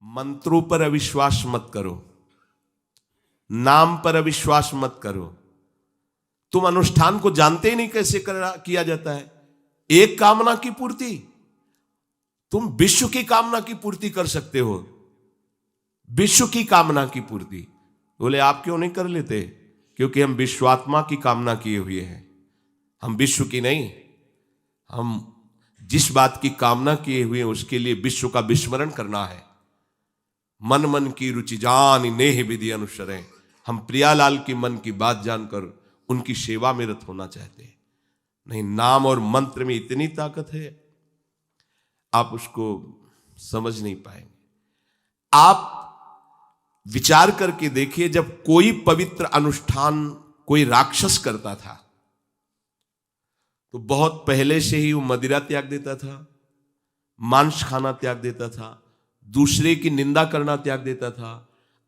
मंत्रों पर अविश्वास मत करो, नाम पर अविश्वास मत करो। तुम अनुष्ठान को जानते ही नहीं कैसे किया जाता है। एक कामना की पूर्ति, तुम विश्व की कामना की पूर्ति कर सकते हो, विश्व की कामना की पूर्ति। बोले आप क्यों नहीं कर लेते? क्योंकि हम विश्वात्मा की कामना किए हुए हैं, हम विश्व की नहीं। हम जिस बात की कामना किए हुए हैं उसके लिए विश्व का विस्मरण करना है। मन मन की रुचि जान नेह विधि अनुसरें। हम प्रियालाल की मन की बात जानकर उनकी सेवा में रत होना चाहते हैं। नहीं, नाम और मंत्र में इतनी ताकत है, आप उसको समझ नहीं पाएंगे। आप विचार करके देखिए, जब कोई पवित्र अनुष्ठान कोई राक्षस करता था तो बहुत पहले से ही वो मदिरा त्याग देता था, मांस खाना त्याग देता था, दूसरे की निंदा करना त्याग देता था,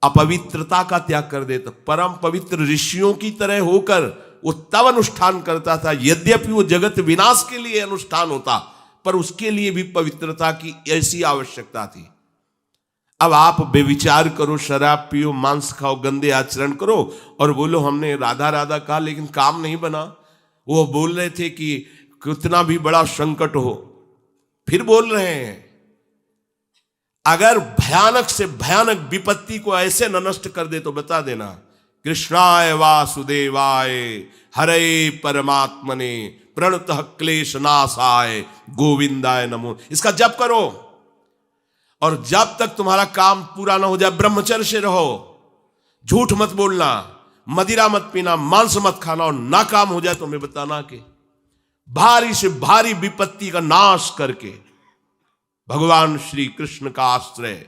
अपवित्रता का त्याग कर देता। परम पवित्र ऋषियों की तरह होकर वो तब अनुष्ठान करता था। यद्यपि वो जगत विनाश के लिए अनुष्ठान होता, पर उसके लिए भी पवित्रता की ऐसी आवश्यकता थी। अब आप बेविचार करो, शराब पियो, मांस खाओ, गंदे आचरण करो और बोलो हमने राधा राधा कहा लेकिन काम नहीं बना। वो बोल रहे थे कि कितना भी बड़ा संकट हो, फिर बोल रहे हैं। अगर भयानक से भयानक विपत्ति को ऐसे न नष्ट कर दे तो बता देना, कृष्णाय वासुदेवाय हरे परमात्मने प्रणतः क्लेश नाशाय गोविंदाय नमो। इसका जप करो और जब तक तुम्हारा काम पूरा ना हो जाए ब्रह्मचर्य से रहो। झूठ मत बोलना, मदिरा मत पीना, मांस मत खाना, और ना काम हो जाए तो मैं बताना कि भारी से भारी विपत्ति का नाश करके भगवान श्री कृष्ण का आश्रय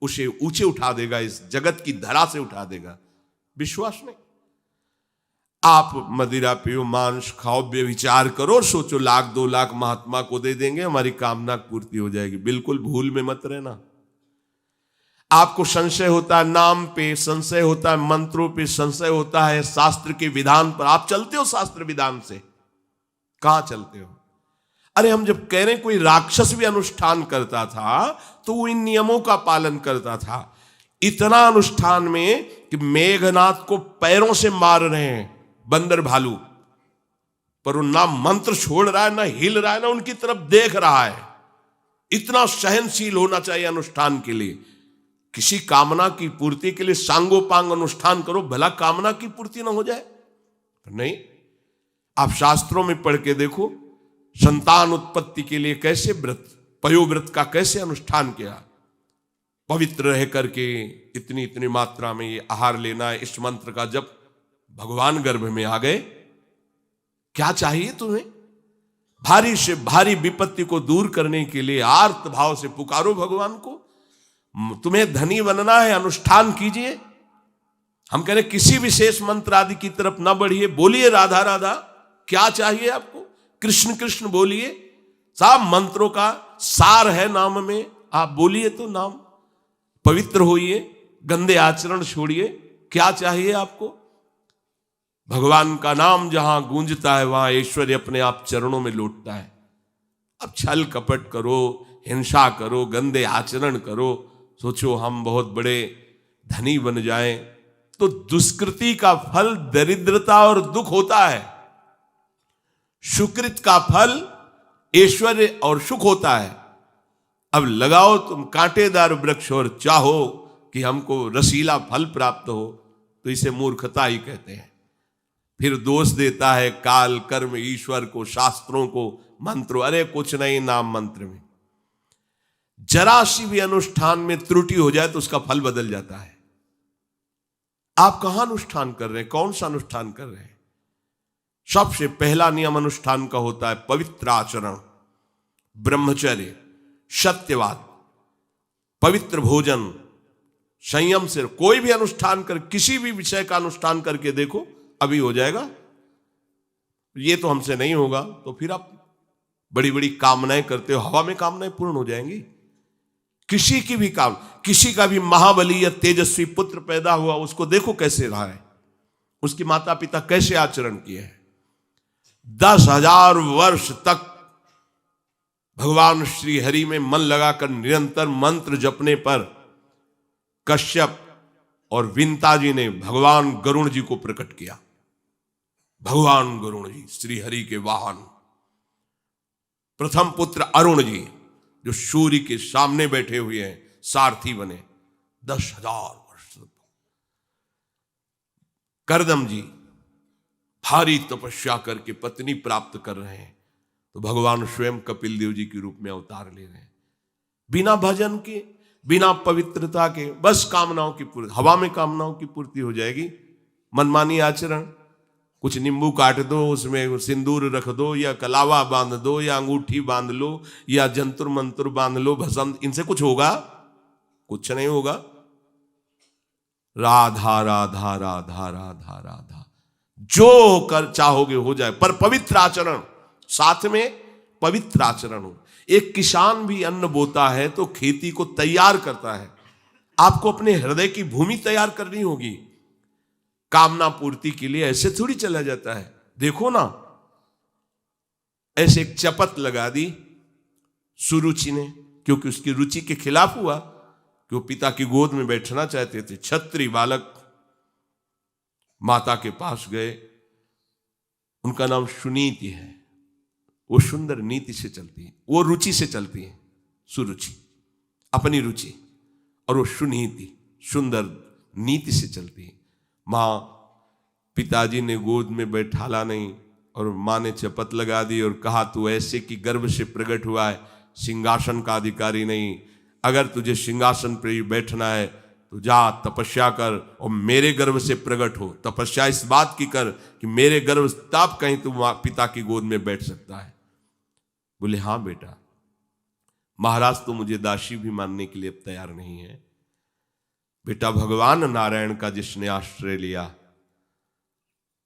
उसे ऊंचे उठा देगा, इस जगत की धरा से उठा देगा। विश्वास नहीं? आप मदिरा पियो, मांस खाओ, बेविचार करो, सोचो लाख 2 लाख महात्मा को दे देंगे, हमारी कामना पूर्ति हो जाएगी। बिल्कुल भूल में मत रहना। आपको संशय होता है नाम पे, संशय होता है मंत्रों पे, संशय होता है शास्त्र के विधान पर। आप चलते हो शास्त्र विधान से? कहां चलते हो? अरे हम जब कह रहे कोई राक्षस भी अनुष्ठान करता था तो वो इन नियमों का पालन करता था। इतना अनुष्ठान में कि मेघनाथ को पैरों से मार रहे हैं बंदर भालू, पर वो ना मंत्र छोड़ रहा है, ना हिल रहा है, ना उनकी तरफ देख रहा है। इतना सहनशील होना चाहिए अनुष्ठान के लिए। किसी कामना की पूर्ति के लिए सांगोपांग अनुष्ठान करो, भला कामना की पूर्ति ना हो जाए? नहीं। आप शास्त्रों में पढ़ के देखो, संतान उत्पत्ति के लिए कैसे व्रत, पयोव्रत का कैसे अनुष्ठान किया। पवित्र रह करके इतनी इतनी मात्रा में ये आहार लेना है, इस मंत्र का जब भगवान गर्भ में आ गए। क्या चाहिए तुम्हें? भारी से भारी विपत्ति को दूर करने के लिए आर्त भाव से पुकारो भगवान को। तुम्हें धनी बनना है, अनुष्ठान कीजिए। हम कह रहे किसी विशेष मंत्र आदि की तरफ ना बढ़िए, बोलिए राधा राधा। क्या चाहिए आपको? कृष्ण कृष्ण बोलिए। सब मंत्रों का सार है नाम में, आप बोलिए तो नाम। पवित्र होइए, गंदे आचरण छोड़िए। क्या चाहिए आपको? भगवान का नाम जहां गूंजता है वहां ऐश्वर्य अपने आप चरणों में लौटता है। अब छल कपट करो, हिंसा करो, गंदे आचरण करो, सोचो हम बहुत बड़े धनी बन जाएं, तो दुष्कृति का फल दरिद्रता और दुख होता है। सुकृत का फल ऐश्वर्य और सुख होता है। अब लगाओ तुम कांटेदार वृक्ष और चाहो कि हमको रसीला फल प्राप्त हो, तो इसे मूर्खता ही कहते हैं। फिर दोष देता है काल, कर्म, ईश्वर को, शास्त्रों को, मंत्रों। अरे कुछ नहीं, नाम मंत्र में जरा सी भी अनुष्ठान में त्रुटि हो जाए तो उसका फल बदल जाता है। आप कहां अनुष्ठान कर रहे हैं? कौन सा अनुष्ठान कर रहे हैं? सबसे पहला नियम अनुष्ठान का होता है पवित्र आचरण, ब्रह्मचर्य, सत्यवाद, पवित्र भोजन, संयम से। कोई भी अनुष्ठान कर, किसी भी विषय का अनुष्ठान करके देखो, अभी हो जाएगा। ये तो हमसे नहीं होगा, तो फिर आप बड़ी बड़ी कामनाएं करते हो, हवा में कामनाएं पूर्ण हो जाएंगी। किसी की भी काम, किसी का भी महाबली या तेजस्वी पुत्र पैदा हुआ, उसको देखो कैसे रहा है, उसके माता पिता कैसे आचरण किए हैं। 10,000 वर्ष तक भगवान श्री हरि में मन लगाकर निरंतर मंत्र जपने पर कश्यप और विंता जी ने भगवान गरुण जी को प्रकट किया। भगवान गरुण जी श्री हरि के वाहन, प्रथम पुत्र अरुण जी जो सूर्य के सामने बैठे हुए हैं, सारथी बने 10,000 वर्ष। करदम जी भारी तपस्या करके पत्नी प्राप्त कर रहे हैं, तो भगवान स्वयं कपिल देव जी के रूप में अवतार ले रहे हैं। बिना भजन के, बिना पवित्रता के, बस कामनाओं की पूर्ति, हवा में कामनाओं की पूर्ति हो जाएगी। मनमानी आचरण, कुछ नींबू काट दो, उसमें सिंदूर रख दो, या कलावा बांध दो, या अंगूठी बांध लो, या जंतुर मंत्र बांध लो, भस्म, इनसे कुछ होगा? कुछ नहीं होगा। राधा राधा राधा राधा राधा, जो कर चाहोगे हो जाए, पर पवित्र आचरण, साथ में पवित्र आचरण हो। एक किसान भी अन्न बोता है तो खेती को तैयार करता है। आपको अपने हृदय की भूमि तैयार करनी होगी। कामना पूर्ति के लिए ऐसे थोड़ी चला जाता है। देखो ना, ऐसे एक चपत लगा दी सुरुचि ने, क्योंकि उसकी रुचि के खिलाफ हुआ कि वो पिता की गोद में बैठना चाहते थे। छत्री बालक माता के पास गए, उनका नाम सुनीति है। वो सुंदर नीति से चलती है, वो रुचि से चलती है, सुरुचि अपनी रुचि, और वो सुनीति सुंदर नीति से चलती है। माँ, पिताजी ने गोद में बैठाला नहीं, और माँ ने चपत लगा दी और कहा तू ऐसे कि गर्भ से प्रकट हुआ है, सिंहासन का अधिकारी नहीं। अगर तुझे सिंहासन पर ही बैठना है तो जा तपस्या कर और मेरे गर्भ से प्रकट हो। तपस्या इस बात की कर कि मेरे गर्भ, तब कहीं तू पिता की गोद में बैठ सकता है। बोले हाँ बेटा। महाराज तो मुझे दासी भी मानने के लिए अब तैयार नहीं है। बेटा, भगवान नारायण का जिसने आश्रय लिया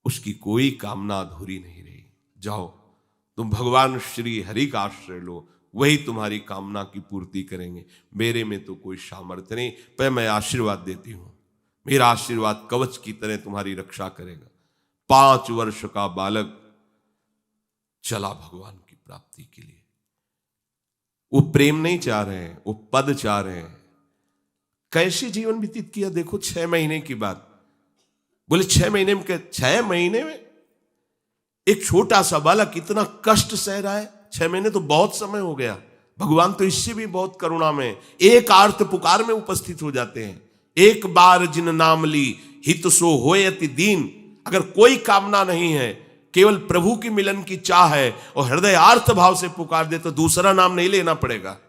उसकी कोई कामना अधूरी नहीं रही। जाओ तुम भगवान श्री हरि का आश्रय लो, वही तुम्हारी कामना की पूर्ति करेंगे। मेरे में तो कोई सामर्थ्य नहीं, पर मैं आशीर्वाद देती हूं। मेरा आशीर्वाद कवच की तरह तुम्हारी रक्षा करेगा। 5 वर्ष का बालक चला भगवान की प्राप्ति के लिए। वो प्रेम नहीं चाह रहे हैं, वो पद चाह रहे हैं। कैसे जीवन व्यतीत किया देखो। 6 महीने की बात। बोले 6 महीने में, 6 महीने में एक छोटा सा बालक इतना कष्ट सह रहा है। 6 महीने तो बहुत समय हो गया। भगवान तो इससे भी बहुत करुणा में एक आर्त पुकार में उपस्थित हो जाते हैं। एक बार जिन नाम ली हित सो होय अति दीन। अगर कोई कामना नहीं है, केवल प्रभु की मिलन की चाह है और हृदय आर्त भाव से पुकार दे, तो दूसरा नाम नहीं लेना पड़ेगा।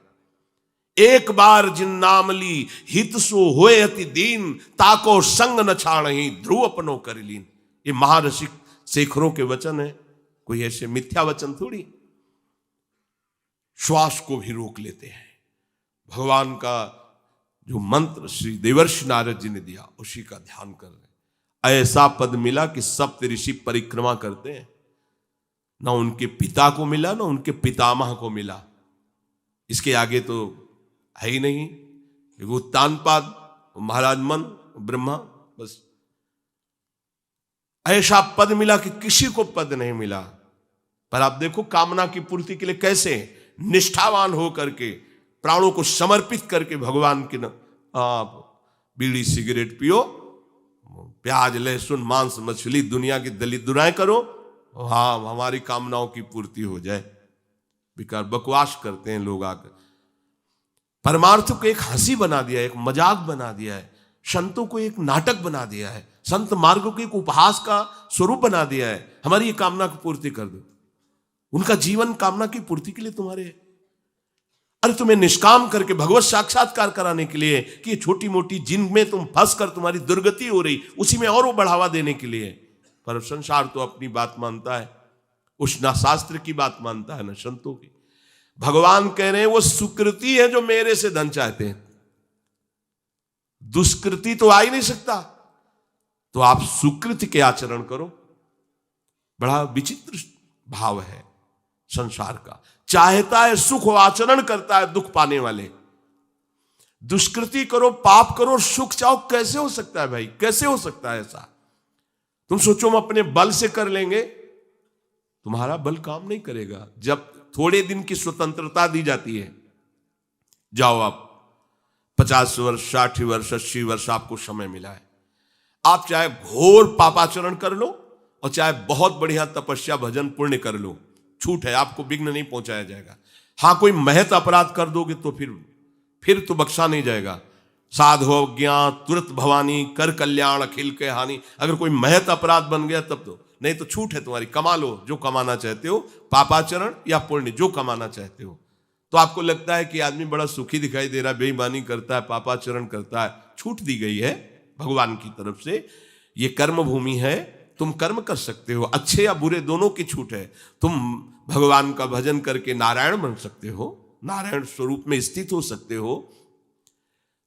एक बार जिन नाम ली हित सो होय अति दीन, ताको संग न छाणहि ध्रुव अपनो कर लीन। ये महाऋषि शेखरों के वचन है, कोई ऐसे मिथ्या वचन थोड़ी। श्वास को भी रोक लेते हैं। भगवान का जो मंत्र श्री देवर्षि नारद जी ने दिया उसी का ध्यान कर रहे हैं। ऐसा पद मिला कि सप्त ऋषि परिक्रमा करते हैं। ना उनके पिता को मिला, ना उनके पितामह को मिला। इसके आगे तो है ही नहीं। उत्तानपाद, महाराज मन, ब्रह्मा, बस ऐसा पद मिला कि किसी को पद नहीं मिला। पर आप देखो कामना की पूर्ति के लिए कैसे निष्ठावान हो करके, प्राणों को समर्पित करके भगवान की आप बीड़ी सिगरेट पियो, प्याज लहसुन मांस मछली दुनिया की दलित दुराएं करो, हाँ हमारी कामनाओं की पूर्ति हो जाए। बेकार बकवास करते हैं लोग आकर। परमार्थ को एक हंसी बना दिया है, एक मजाक बना दिया है। संतों को एक नाटक बना दिया है। संत मार्ग को एक उपहास का स्वरूप बना दिया है। हमारी ये कामना की पूर्ति कर दो। उनका जीवन कामना की पूर्ति के लिए तुम्हारे है। अरे तुम्हें निष्काम करके भगवत साक्षात्कार कराने के लिए कि ये छोटी मोटी जिनमें तुम फंस कर तुम्हारी दुर्गति हो रही, उसी में और वो बढ़ावा देने के लिए। पर संसार तो अपनी बात मानता है, उस ना शास्त्र की बात मानता है ना संतों की। भगवान कह रहे हैं वो सुकृति है जो मेरे से धन चाहते हैं, दुष्कृति तो आ ही नहीं सकता। तो आप सुकृति के आचरण करो। बड़ा विचित्र भाव है संसार का। चाहता है सुख, आचरण करता है दुख पाने वाले। दुष्कृति करो, पाप करो, सुख चाहो, कैसे हो सकता है भाई? कैसे हो सकता है ऐसा? तुम सोचो हम अपने बल से कर लेंगे, तुम्हारा बल काम नहीं करेगा। जब थोड़े दिन की स्वतंत्रता दी जाती है, जाओ आप 50 वर्ष, 60 वर्ष, 80 वर्ष आपको समय मिला है। आप चाहे घोर पापाचरण कर लो और चाहे बहुत बढ़िया तपस्या भजन पुण्य कर लो, छूट है, आपको विघ्न नहीं पहुंचाया जाएगा। हाँ, कोई महत अपराध कर दोगे तो फिर तो बख्शा नहीं जाएगा। साधो ज्ञात तुरंत भवानी, कर कल्याण अखिल के हानि। अगर कोई महत अपराध बन गया तब तो, नहीं तो छूट है तुम्हारी, कमा लो जो कमाना चाहते हो, पापाचरण या पुण्य जो कमाना चाहते हो। तो आपको लगता है कि आदमी बड़ा सुखी दिखाई दे रहा है, बेईमानी करता है, पापाचरण करता है, छूट दी गई है भगवान की तरफ से। ये कर्म भूमि है, तुम कर्म कर सकते हो, अच्छे या बुरे दोनों की छूट है। तुम भगवान का भजन करके नारायण बन सकते हो, नारायण स्वरूप में स्थित हो सकते हो।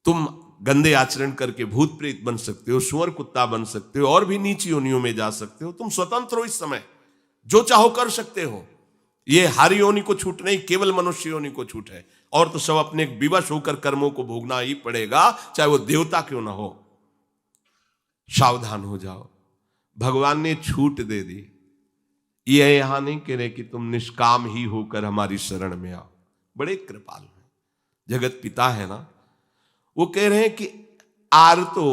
तुम गंदे आचरण करके भूत प्रेत बन सकते हो, सुअर कुत्ता बन सकते हो, और भी नीची योनियों में जा सकते हो। तुम स्वतंत्र हो, इस समय जो चाहो कर सकते हो। ये हर योनि को छूट नहीं, केवल मनुष्य योनि को छूट है। और तो सब अपने विवश होकर कर्मों को भोगना ही पड़ेगा, चाहे वो देवता क्यों ना हो। सावधान हो जाओ, भगवान ने छूट दे दी। ये यहां नहीं कह रहे कि तुम निष्काम ही होकर हमारी शरण में आओ। बड़े कृपाल हैं, जगत पिता है ना, वो कह रहे हैं कि आर्तो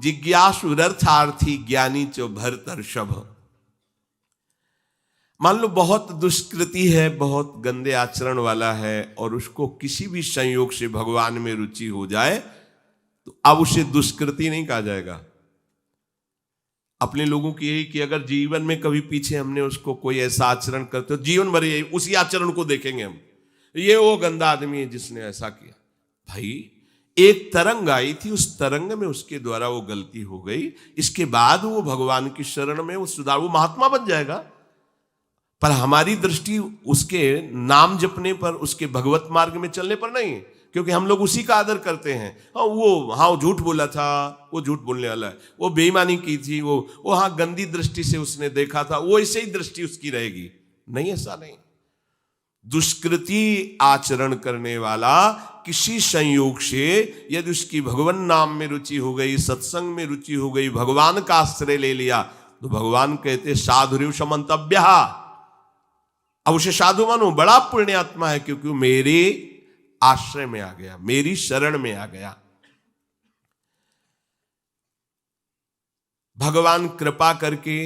जिज्ञासु रर्थार्थी ज्ञानी चो भरतर्षभ। मान लो बहुत दुष्कृति है, बहुत गंदे आचरण वाला है, और उसको किसी भी संयोग से भगवान में रुचि हो जाए तो अब उसे दुष्कृति नहीं कहा जाएगा। अपने लोगों की यही कि अगर जीवन में कभी पीछे हमने उसको कोई ऐसा आचरण करते हो, जीवन भर यही उसी आचरण को देखेंगे हम, ये वो गंदा आदमी है जिसने ऐसा किया। भाई एक तरंग आई थी, उस तरंग में उसके द्वारा वो गलती हो गई, इसके बाद वो भगवान की शरण में वो सुधार, वो महात्मा बन जाएगा। पर हमारी दृष्टि उसके नाम जपने पर, उसके भगवत मार्ग में चलने पर नहीं, क्योंकि हम लोग उसी का आदर करते हैं। हाँ वो झूठ बोला था, वो झूठ बोलने वाला है, वो बेईमानी की थी, वो हाँ गंदी दृष्टि से उसने देखा था, वो ऐसे ही दृष्टि उसकी रहेगी। नहीं, ऐसा नहीं। दुष्कृति आचरण करने वाला किसी संयोग से यदि उसकी भगवान नाम में रुचि हो गई, सत्संग में रुचि हो गई, भगवान का आश्रय ले लिया, तो भगवान कहते साधुरिव समंतव्य। अब उसे साधु मानो, बड़ा पुण्यात्मा है, क्योंकि मेरे आश्रय में आ गया, मेरी शरण में आ गया। भगवान कृपा करके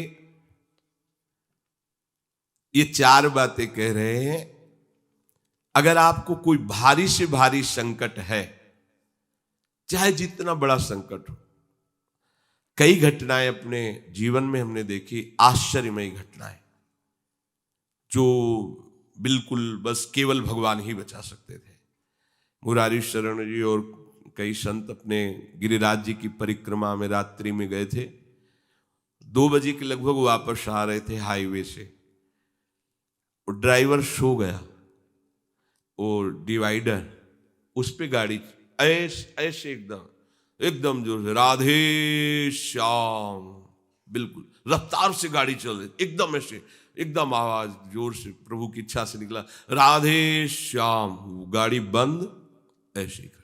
ये 4 बातें कह रहे हैं। अगर आपको कोई भारी से भारी संकट है, चाहे जितना बड़ा संकट हो, कई घटनाएं अपने जीवन में हमने देखी, आश्चर्यमयी घटनाएं, जो बिल्कुल बस केवल भगवान ही बचा सकते थे। मुरारी शरण जी और कई संत अपने गिरिराज जी की परिक्रमा में रात्रि में गए थे। 2 बजे के लगभग वापस आ रहे थे हाईवे से, और ड्राइवर सो गया, और डिवाइडर उस पे गाड़ी ऐसे एकदम जोर से राधे श्याम, बिल्कुल रफ्तार से गाड़ी चल रही, एकदम ऐसे, एकदम आवाज जोर से प्रभु की इच्छा से निकला, राधे श्याम। गाड़ी बंद, ऐसे कर।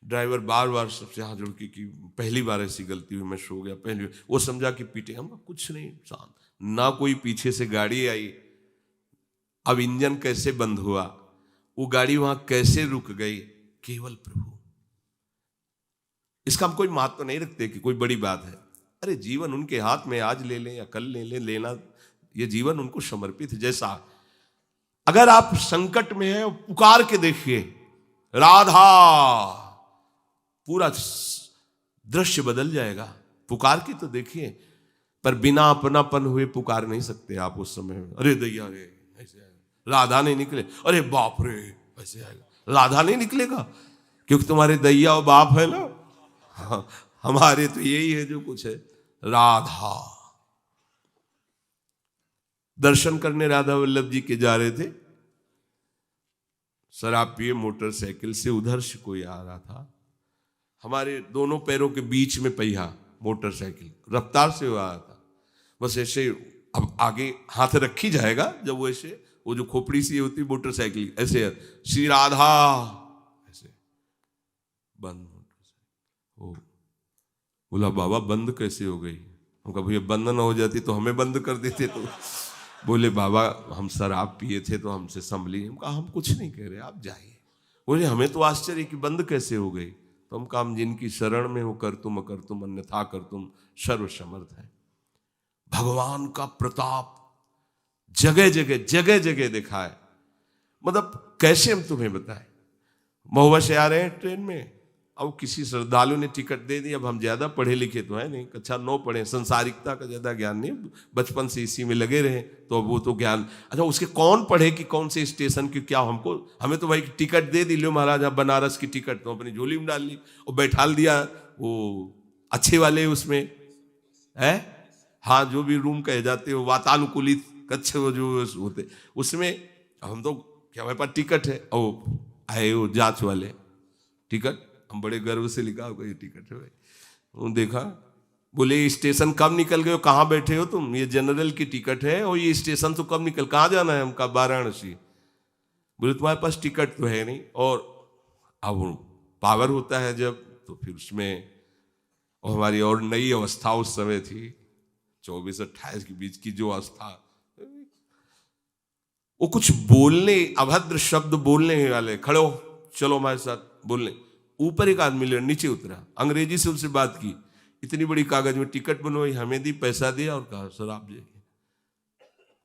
ड्राइवर बार बार सबसे हाथ जोड़ के कि पहली बार ऐसी गलती हुई, मैं सो गया पहली बार। वो समझा कि पीटे हम, कुछ नहीं, शांत। ना कोई पीछे से गाड़ी आई। अब इंजन कैसे बंद हुआ, वो गाड़ी वहां कैसे रुक गई, केवल प्रभु। इसका हम कोई महत्व नहीं रखते कि कोई बड़ी बात है। अरे जीवन उनके हाथ में, आज ले लें या कल ले लें, लेना ये जीवन उनको समर्पित है। जैसा अगर आप संकट में हैं, पुकार के देखिए राधा, पूरा दृश्य बदल जाएगा। पुकार के तो देखिए, पर बिना अपनापन हुए पुकार नहीं सकते आप उस समय। अरे दैया रे, ऐसे आएगा, राधा नहीं निकले, अरे बाप रे, ऐसे आएगा, राधा नहीं निकलेगा, क्योंकि तुम्हारे दैया और बाप है ना। हाँ, हमारे तो यही है जो कुछ है, राधा। दर्शन करने राधा वल्लभ जी के जा रहे थे, शराब पिए मोटरसाइकिल से, उधर से कोई आ रहा था, हमारे दोनों पैरों के बीच में पहिया, मोटरसाइकिल रफ्तार से आ रहा था। बस ऐसे, अब आगे हाथ रखी जाएगा जब वो ऐसे, वो जो खोपड़ी सी होती मोटरसाइकिल, ऐसे श्री राधा, ऐसे बंद मोटरसाइकिल। ओ बोला बाबा बंद कैसे हो गई? हम कहा भैया बंद ना हो जाती तो हमें बंद कर देते। तो बोले बाबा हम शराब पिए थे तो हमसे संभली। हम कहा हम कुछ नहीं कह रहे, आप जाइए। बोले हमें तो आश्चर्य कि बंद कैसे हो गई। तुम काम जिनकी शरण में हो कर तुम अकर तुम अन्यथा कर तुम सर्व समर्थ है। भगवान का प्रताप जगह जगह देखा है। मतलब कैसे हम तुम्हें बताएं। महुआ से आ रहे हैं ट्रेन में, अब किसी श्रद्धालु ने टिकट दे दी। अब हम ज्यादा पढ़े लिखे तो है नहीं, कक्षा 9 पढ़े, संसारिकता का ज्यादा ज्ञान नहीं, बचपन से इसी में लगे रहे, तो अब वो तो ज्ञान। अच्छा, उसके कौन पढ़े कि कौन से स्टेशन की क्या, हमें तो भाई टिकट दे दी, लो महाराज आप बनारस की टिकट, तो अपनी झोली में डाल ली और बैठा दिया वो अच्छे वाले उसमें है, हाँ जो भी रूम कहे जाते हो वातानुकूलित कक्ष जो होते उसमें। हम तो क्या हमारे पास टिकट है, ओ आए वो जांच वाले टिकट, हम बड़े गर्व से लिखा होगा ये टिकट है भाई। वो देखा, बोले स्टेशन कब निकल गए हो, कहाँ बैठे हो तुम, ये जनरल की टिकट है और ये स्टेशन तो कब निकल, कहाँ जाना है हमका, वाराणसी। बोले तुम्हारे पास टिकट तो है नहीं। और अब पावर होता है जब, तो फिर उसमें, और हमारी और नई अवस्था उस समय थी 24-28 के बीच की जो अवस्था, वो कुछ बोलने, अभद्र शब्द बोलने वाले, खड़े हो चलो हमारे साथ बोलने। ऊपर एक आदमी ले नीचे उतरा, अंग्रेजी से उनसे बात की, इतनी बड़ी कागज में टिकट बनवाई, हमें दी, पैसा दिया और कहा सर आप जाइए।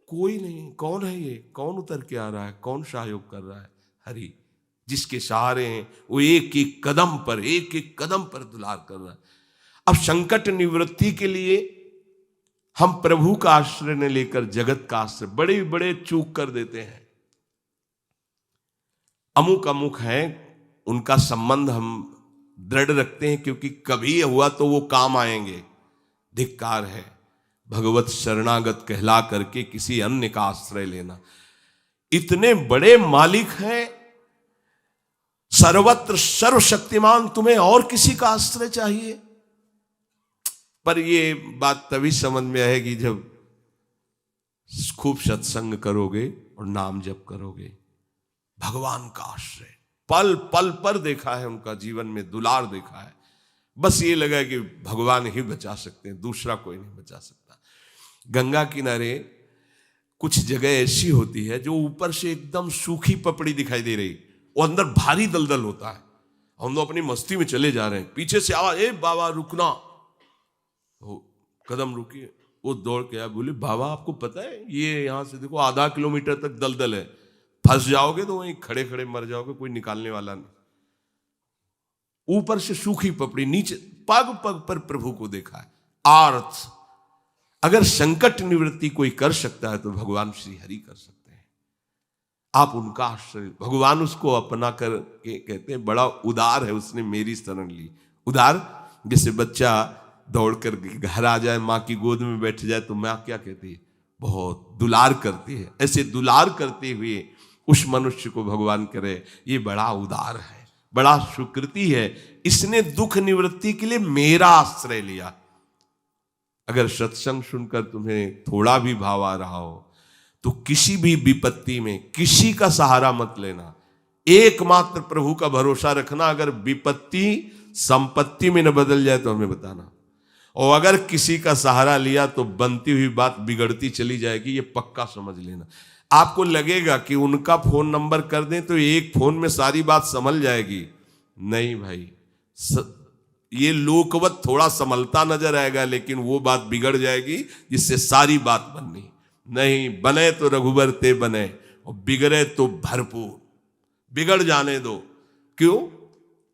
कोई नहीं, कौन है ये, कौन उतर के आ रहा है, कौन सहयोग कर रहा है, हरि जिसके सहारे हैं वो एक एक कदम पर दुलार कर रहा है। अब संकट निवृत्ति के लिए हम प्रभु का आश्रय न लेकर जगत का आश्रय बड़े बड़े चूक कर देते हैं। अमुक है, उनका संबंध हम दृढ़ रखते हैं क्योंकि कभी हुआ तो वो काम आएंगे। धिक्कार है भगवत शरणागत कहला करके किसी अन्य का आश्रय लेना। इतने बड़े मालिक हैं, सर्वत्र सर्वशक्तिमान, तुम्हें और किसी का आश्रय चाहिए? पर ये बात तभी समझ में आएगी जब खूब सत्संग करोगे और नाम जप करोगे। भगवान का आश्रय पल पल पर देखा है, उनका जीवन में दुलार देखा है। बस ये लगा कि भगवान ही बचा सकते हैं, दूसरा कोई नहीं बचा सकता। गंगा किनारे कुछ जगह ऐसी होती है जो ऊपर से एकदम सूखी पपड़ी दिखाई दे रही, वो अंदर भारी दलदल होता है। हम लोग अपनी मस्ती में चले जा रहे हैं, पीछे से आवाज, ए बाबा रुकना, कदम रुकिए। वो दौड़ के आया, बोले बाबा आपको पता है ये यहां से देखो आधा किलोमीटर तक दलदल है, फंस जाओगे तो वहीं खड़े खड़े मर जाओगे, कोई निकालने वाला नहीं। ऊपर से सूखी पपड़ी, नीचे पग पग पर प्रभु को देखा है। आर्थ, अगर संकट निवृत्ति कोई कर सकता है तो भगवान श्री हरि कर सकते हैं। आप उनका आश्रय, भगवान उसको अपना कर के कहते हैं बड़ा उदार है, उसने मेरी शरण ली। उदार, जैसे बच्चा दौड़कर घर आ जाए, माँ की गोद में बैठ जाए तो माँ क्या कहती है, बहुत दुलार करती है। ऐसे दुलार करते हुए उस मनुष्य को भगवान करे ये बड़ा उदार है, बड़ा सुकृति है, इसने दुख निवृत्ति के लिए मेरा आश्रय लिया। अगर सत्संग सुनकर तुम्हें थोड़ा भी भाव आ रहा हो तो किसी भी विपत्ति में किसी का सहारा मत लेना, एकमात्र प्रभु का भरोसा रखना। अगर विपत्ति संपत्ति में न बदल जाए तो हमें बताना, और अगर किसी का सहारा लिया तो बनती हुई बात बिगड़ती चली जाएगी, ये पक्का समझ लेना। आपको लगेगा कि उनका फोन नंबर कर दें तो एक फोन में सारी बात संभल जाएगी, नहीं भाई, ये लोकवत थोड़ा संभलता नजर आएगा, लेकिन वो बात बिगड़ जाएगी जिससे सारी बात बननी नहीं। बने तो रघुबर ते बने और बिगड़े तो भरपूर, बिगड़ जाने दो। क्यों?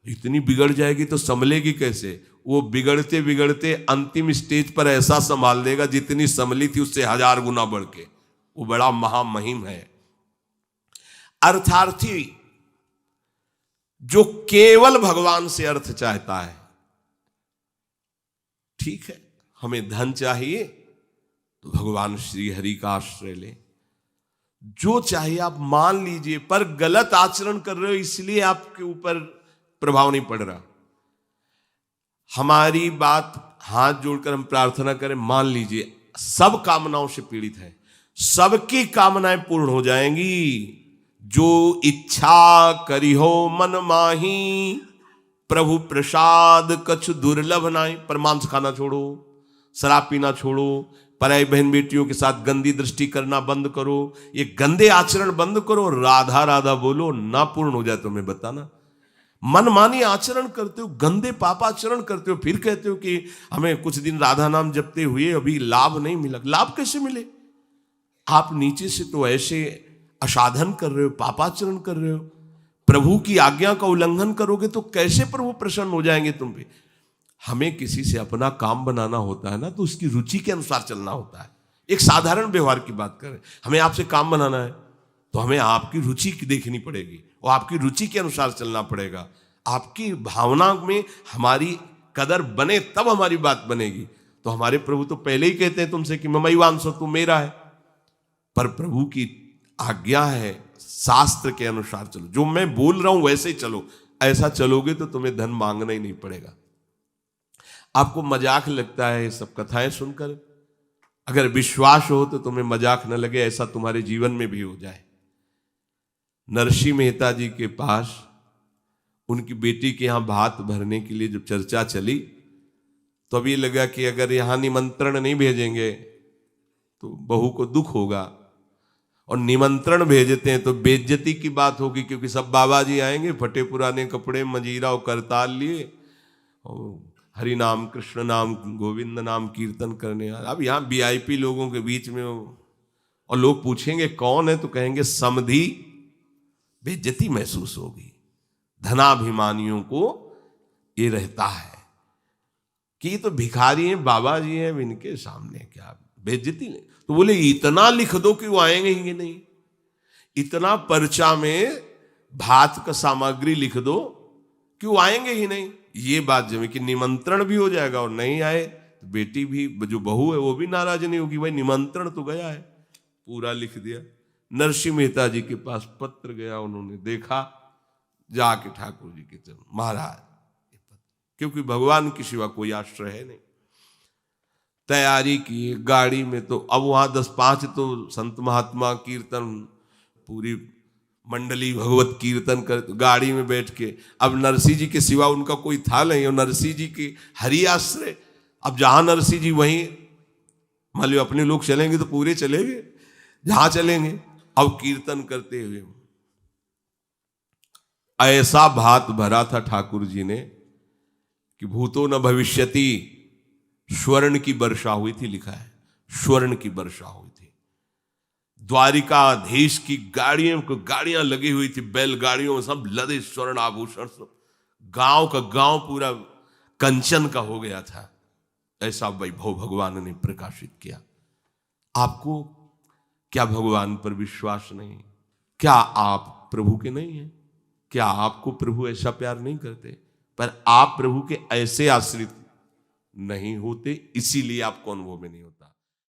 इतनी बिगड़ जाएगी तो संभलेगी कैसे? वो बिगड़ते बिगड़ते अंतिम स्टेज पर ऐसा संभाल देगा जितनी संभली थी उससे 1000 गुना बढ़ के। वो बड़ा महामहिम है। अर्थार्थी जो केवल भगवान से अर्थ चाहता है, ठीक है, हमें धन चाहिए तो भगवान श्री हरि का आश्रय ले, जो चाहिए आप मान लीजिए, पर गलत आचरण कर रहे हो इसलिए आपके ऊपर प्रभाव नहीं पड़ रहा। हमारी बात हाथ जोड़कर हम प्रार्थना करें, मान लीजिए सब कामनाओं से पीड़ित है, सबकी कामनाएं पूर्ण हो जाएंगी। जो इच्छा करी हो मन माही, प्रभु प्रसाद कछु दुर्लभ नाई। पर मांस खाना छोड़ो, शराब पीना छोड़ो, पराई बहन बेटियों के साथ गंदी दृष्टि करना बंद करो, ये गंदे आचरण बंद करो, राधा राधा बोलो, ना पूर्ण हो जाए तो मैं बताना। मनमानी आचरण करते हो, गंदे पापाचरण करते हो, फिर कहते हो कि हमें कुछ दिन राधा नाम जपते हुए अभी लाभ नहीं मिला। लाभ कैसे मिले? आप नीचे से तो ऐसे असाधन कर रहे हो, पापाचरण कर रहे हो, प्रभु की आज्ञा का उल्लंघन करोगे तो कैसे प्रभु प्रसन्न हो जाएंगे तुम पे? हमें किसी से अपना काम बनाना होता है ना, तो उसकी रुचि के अनुसार चलना होता है। एक साधारण व्यवहार की बात करें, हमें आपसे काम बनाना है तो हमें आपकी रुचि देखनी पड़ेगी और आपकी रुचि के अनुसार चलना पड़ेगा। आपकी भावना में हमारी कदर बने तब हमारी बात बनेगी। तो हमारे प्रभु तो पहले ही कहते हैं तुमसे कि ममैवांश तू मेरा है, पर प्रभु की आज्ञा है शास्त्र के अनुसार चलो, जो मैं बोल रहा हूं वैसे ही चलो। ऐसा चलोगे तो तुम्हें धन मांगना ही नहीं पड़ेगा। आपको मजाक लगता है ये सब कथाएं सुनकर, अगर विश्वास हो तो तुम्हें मजाक न लगे, ऐसा तुम्हारे जीवन में भी हो जाए। नरसिंह मेहता जी के पास उनकी बेटी के यहां भात भरने के लिए जब चर्चा चली तो अब ये लगा कि अगर यहां निमंत्रण नहीं भेजेंगे तो बहू को दुख होगा, और निमंत्रण भेजते हैं तो बेइज्जती की बात होगी, क्योंकि सब बाबा जी आएंगे फटे पुराने कपड़े, मंजीरा और करताल लिए, और हरि नाम कृष्ण नाम गोविंद नाम कीर्तन करने। अब यहाँ वीआईपी लोगों के बीच में और लोग पूछेंगे कौन है, तो कहेंगे समधी, बेइज्जती महसूस होगी। धनाभिमानियों को ये रहता है कि ये तो भिखारी हैं, बाबा जी हैं, इनके सामने क्या बेइज्जती नहीं। तो बोले इतना लिख दो कि वो आएंगे ही नहीं, इतना पर्चा में भात का सामग्री लिख दो कि वो आएंगे ही नहीं। ये बात जमे कि निमंत्रण भी हो जाएगा और नहीं आए तो बेटी भी, जो बहू है वो भी नाराज नहीं होगी, भाई निमंत्रण तो गया है, पूरा लिख दिया। नरसिंह मेहता जी के पास पत्र गया, उन्होंने देखा, जाके ठाकुर जी के चरण, महाराज, क्योंकि भगवान की सिवा कोई आश्रय है नहीं। तैयारी की गाड़ी में, तो अब वहां 10-5 तो संत महात्मा कीर्तन, पूरी मंडली भगवत कीर्तन कर, गाड़ी में बैठ के, अब नरसिंह जी के सिवा उनका कोई था नहीं, और नरसिंह जी की हरि आश्रय। अब जहां नरसिंह जी वहीं, मान लो अपने लोग चलेंगे तो पूरे चलेंगे, जहां चलेंगे। अब कीर्तन करते हुए ऐसा भात भरा था ठाकुर जी ने कि भूतो न भविष्यति, स्वर्ण की वर्षा हुई थी, लिखा है स्वर्ण की वर्षा हुई थी। द्वारिकाधीश की गाड़ियां लगी हुई थी, बैलगाड़ियों में सब लदे स्वर्ण आभूषण, सब गांव का गांव पूरा कंचन का हो गया था। ऐसा वैभव भगवान ने प्रकाशित किया। आपको क्या भगवान पर विश्वास नहीं? क्या आप प्रभु के नहीं हैं? क्या आपको प्रभु ऐसा प्यार नहीं करते? पर आप प्रभु के ऐसे आश्रित नहीं होते, इसीलिए आपको अनुभव में नहीं होता।